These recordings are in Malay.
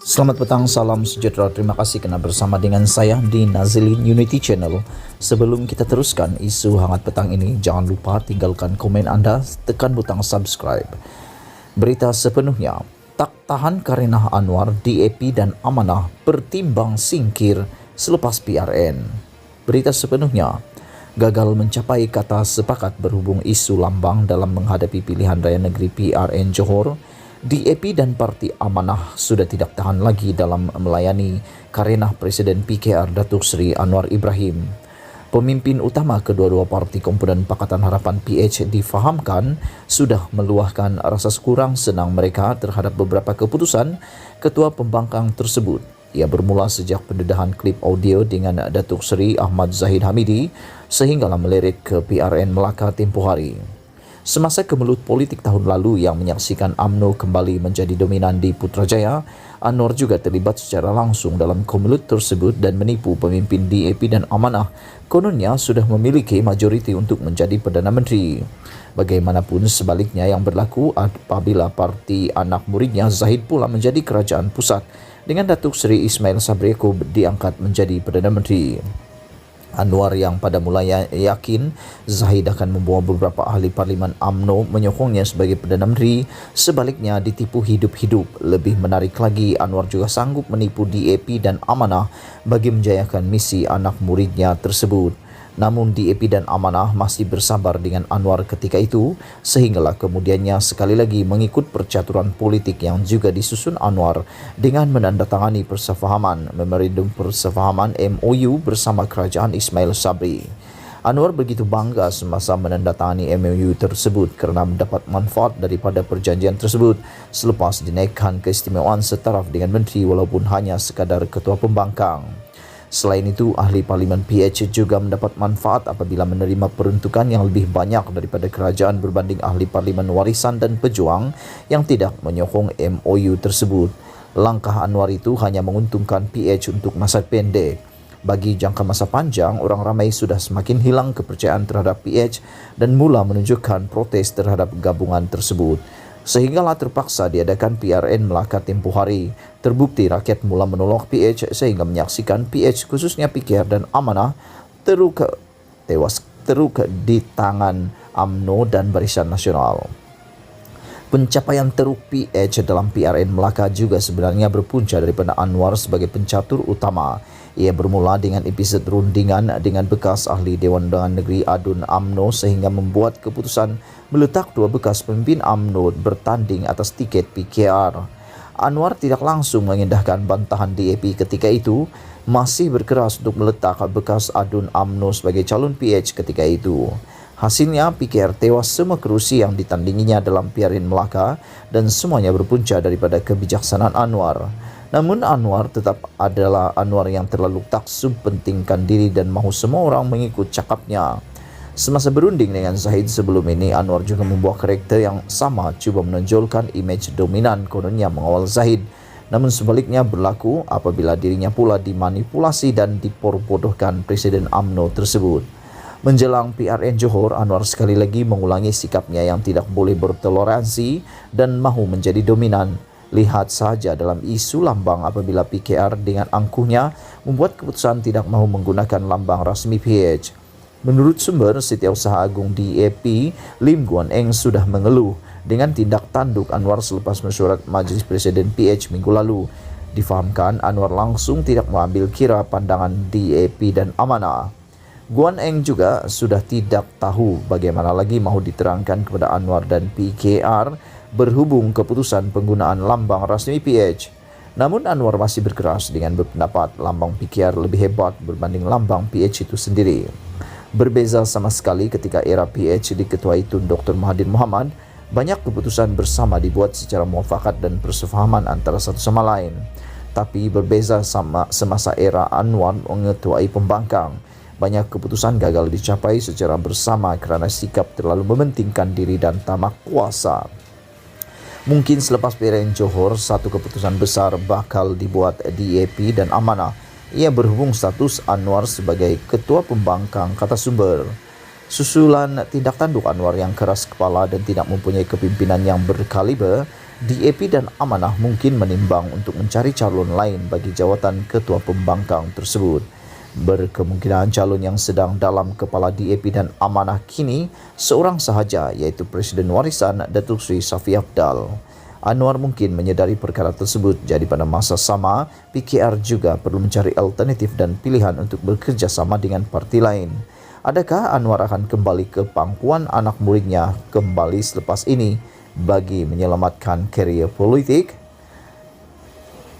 Selamat petang, salam sejahtera. Terima kasih kerana bersama dengan saya di Nazilin Unity Channel. Sebelum kita teruskan isu hangat petang ini, jangan lupa tinggalkan komen anda, tekan butang subscribe. Berita sepenuhnya, tak tahan Karenah Anwar, DAP dan Amanah pertimbang singkir selepas PRN. Berita sepenuhnya, gagal mencapai kata sepakat berhubung isu lambang dalam menghadapi pilihan raya negeri PRN Johor, DAP dan Parti Amanah sudah tidak tahan lagi dalam melayani Karenah Presiden PKR Datuk Seri Anwar Ibrahim. Pemimpin utama kedua-dua parti komponen Pakatan Harapan PH difahamkan sudah meluahkan rasa kurang senang mereka terhadap beberapa keputusan ketua pembangkang tersebut. Ia bermula sejak pendedahan klip audio dengan Datuk Seri Ahmad Zahid Hamidi sehinggalah melirik ke PRN Melaka tempoh hari. Semasa kemelut politik tahun lalu yang menyaksikan UMNO kembali menjadi dominan di Putrajaya, Anwar juga terlibat secara langsung dalam kemelut tersebut dan menipu pemimpin DAP dan Amanah. Kononnya sudah memiliki majoriti untuk menjadi Perdana Menteri. Bagaimanapun sebaliknya yang berlaku apabila parti anak muridnya Zahid pula menjadi kerajaan pusat dengan Datuk Seri Ismail Sabri Yaakob diangkat menjadi Perdana Menteri. Anwar yang pada mulanya yakin Zahid akan membawa beberapa ahli parlimen UMNO menyokongnya sebagai Perdana Menteri, sebaliknya ditipu hidup-hidup. Lebih menarik lagi, Anwar juga sanggup menipu DAP dan Amanah bagi menjayakan misi anak muridnya tersebut. Namun DAP dan Amanah masih bersabar dengan Anwar ketika itu, sehinggalah kemudiannya sekali lagi mengikut percaturan politik yang juga disusun Anwar dengan menandatangani persefahaman Memorandum Persefahaman MOU bersama Kerajaan Ismail Sabri. Anwar begitu bangga semasa menandatangani MOU tersebut kerana mendapat manfaat daripada perjanjian tersebut selepas dinaikkan keistimewaan setaraf dengan menteri walaupun hanya sekadar ketua pembangkang. Selain itu, ahli parlimen PH juga mendapat manfaat apabila menerima peruntukan yang lebih banyak daripada kerajaan berbanding ahli parlimen warisan dan pejuang yang tidak menyokong MOU tersebut. Langkah Anwar itu hanya menguntungkan PH untuk masa pendek. Bagi jangka masa panjang, orang ramai sudah semakin hilang kepercayaan terhadap PH dan mula menunjukkan protes terhadap gabungan tersebut. Sehinggalah terpaksa diadakan PRN Melaka tempoh hari. Terbukti rakyat mula menolak PH sehingga menyaksikan PH khususnya PKR dan Amanah teruk di tangan UMNO dan Barisan Nasional. Pencapaian teruk PH dalam PRN Melaka juga sebenarnya berpunca daripada Anwar sebagai pencatur utama. Ia bermula dengan episod rundingan dengan bekas ahli Dewan Undangan Negeri Adun UMNO sehingga membuat keputusan meletak dua bekas pemimpin UMNO bertanding atas tiket PKR. Anwar tidak langsung mengindahkan bantahan DAP ketika itu, masih berkeras untuk meletak bekas Adun UMNO sebagai calon PH ketika itu. Hasilnya, PKR tewas semua kerusi yang ditandinginya dalam PRN Melaka dan semuanya berpunca daripada kebijaksanaan Anwar. Namun Anwar tetap adalah Anwar yang terlalu taksub pentingkan diri dan mahu semua orang mengikut cakapnya. Semasa berunding dengan Zahid sebelum ini, Anwar juga membuat karakter yang sama, cuba menonjolkan imej dominan kononnya mengawal Zahid. Namun sebaliknya berlaku apabila dirinya pula dimanipulasi dan diperbodohkan Presiden UMNO tersebut. Menjelang PRN Johor, Anwar sekali lagi mengulangi sikapnya yang tidak boleh bertoleransi dan mahu menjadi dominan. Lihat saja dalam isu lambang apabila PKR dengan angkuhnya membuat keputusan tidak mahu menggunakan lambang rasmi PH. Menurut sumber, Setiausaha Agung DAP, Lim Guan Eng sudah mengeluh dengan tindak tanduk Anwar selepas mesyuarat Majlis Presiden PH minggu lalu. Difahamkan Anwar langsung tidak mengambil kira pandangan DAP dan Amanah. Guan Eng juga sudah tidak tahu bagaimana lagi mahu diterangkan kepada Anwar dan PKR berhubung keputusan penggunaan lambang rasmi PH. Namun Anwar masih berkeras dengan berpendapat lambang PKR lebih hebat berbanding lambang PH itu sendiri. Berbeza sama sekali ketika era PH diketuai Tun Dr. Mahathir Mohamad, banyak keputusan bersama dibuat secara muafakat dan persefahaman antara satu sama lain. Tapi berbeza semasa era Anwar mengetuai pembangkang. Banyak keputusan gagal dicapai secara bersama kerana sikap terlalu mementingkan diri dan tamak kuasa. Mungkin selepas PRN Johor, satu keputusan besar bakal dibuat DAP dan Amanah. Ia berhubung status Anwar sebagai ketua pembangkang, kata sumber. Susulan tindak tanduk Anwar yang keras kepala dan tidak mempunyai kepimpinan yang berkaliber DAP dan Amanah mungkin menimbang untuk mencari calon lain bagi jawatan ketua pembangkang tersebut. Berkemungkinan calon yang sedang dalam kepala DAP dan Amanah kini seorang sahaja, iaitu Presiden Warisan Datuk Seri Safi Afdal. Anwar mungkin menyedari perkara tersebut, jadi pada masa sama, PKR juga perlu mencari alternatif dan pilihan untuk bekerjasama dengan parti lain. Adakah Anwar akan kembali ke pangkuan anak muridnya kembali selepas ini bagi menyelamatkan karier politik?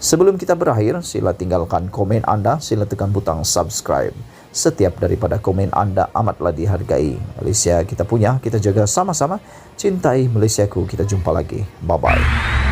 Sebelum kita berakhir, sila tinggalkan komen anda, sila tekan butang subscribe. Setiap daripada komen anda amatlah dihargai. Malaysia kita punya, kita jaga sama-sama. Cintai Malaysiaku, kita jumpa lagi. Bye-bye.